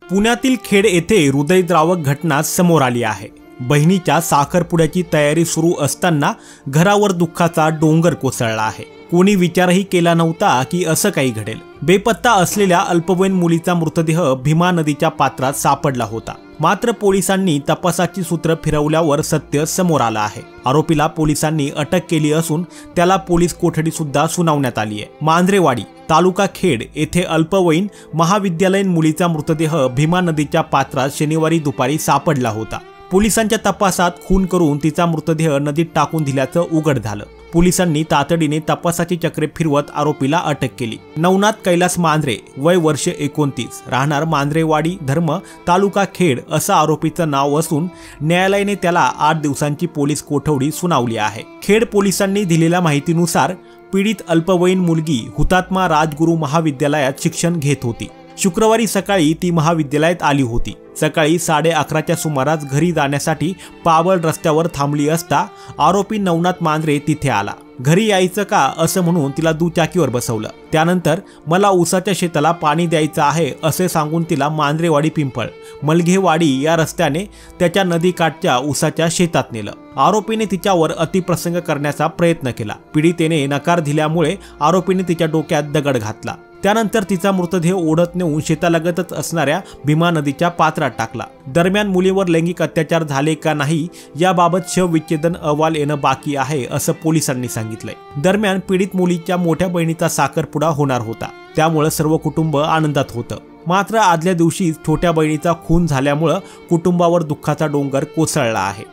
पुण्यातील खेड येथे हृदयद्रावक घटना समोर आली आहे। बहिणीच्या साखरपुड्याची तयारी सुरू असताना घरावर दुःखाचा डोंगर कोसळला आहे। कोणी विचारही केला नव्हता की असं काही घडेल। बेपत्ता असलेल्या अल्पवयीन मुलीचा मृतदेह भीमा नदीच्या पात्रात सापडला होता। मात्र पोलिसांनी तपासाची सूत्र फिरवल्यावर सत्य समोर आलं आहे। आरोपीला पोलिसांनी अटक केली असून त्याला पोलीस कोठडी सुद्धा सुनावण्यात आली आहे। मांजरेवाडी तालुका खेड येथे अल्पवयीन महाविद्यालयीन मुलीचा मृतदेह भीमा नदीच्या पात्रात शनिवारी दुपारी सापडला होता। पोलिसांच्या तपासात खून करून तिचा मृतदेह नदीत टाकून दिल्याचं उघड झालं। पोलिसांनी तातडीने तपासाची चक्रे फिरवत आरोपीला अटक केली। नवनाथ कैलास मांजरे, वय वर्ष 29, राहणार मांजरेवाडी धर्म, तालुका खेड असं आरोपीचं नाव असून न्यायालयाने त्याला 8 दिवसांची पोलीस कोठडी सुनावली आहे। खेड पोलिसांनी दिलेल्या माहितीनुसार पीडित अल्पवयीन मुलगी हुतात्मा राजगुरू महाविद्यालयात शिक्षण घेत होती। शुक्रवारी सकाळी ती महाविद्यालयात आली होती। सकाळी 11:30च्या सुमारास घरी जाण्यासाठी पावल रस्त्यावर थांबली असता आरोपी नवनाथ मांजरे तिथे आला। घरी यायचं का असं म्हणून तिला दुचाकीवर बसवलं। त्यानंतर मला ऊसाच्या शेताला पाणी द्यायचं आहे असे सांगून तिला मांजरेवाडी पिंपळ मलघेवाडी या रस्त्याने त्याच्या नदीकाठच्या ऊसाच्या शेतात नेलं। आरोपीने तिच्यावर अतिप्रसंग करण्याचा प्रयत्न केला। पीडितेने नकार दिल्यामुळे आरोपीने तिच्या डोक्यात दगड घातला। त्यानंतर तिचा मृतदेह ओढत नेऊन शेतालगतच असणाऱ्या भीमा नदीच्या पात्रात टाकला। दरम्यान मुलीवर लैंगिक अत्याचार झाले का नाही याबाबत शवविच्छेदन अहवाल येणं बाकी आहे असं पोलिसांनी सांगितलंय। दरम्यान पीडित मुलीच्या मोठ्या बहिणीचा साखरपुडा होणार होता, त्यामुळे सर्व कुटुंब आनंदात होतं। मात्र आदल्या दिवशी छोट्या बहिणीचा खून झाल्यामुळे कुटुंबावर दुःखाचा डोंगर कोसळला आहे।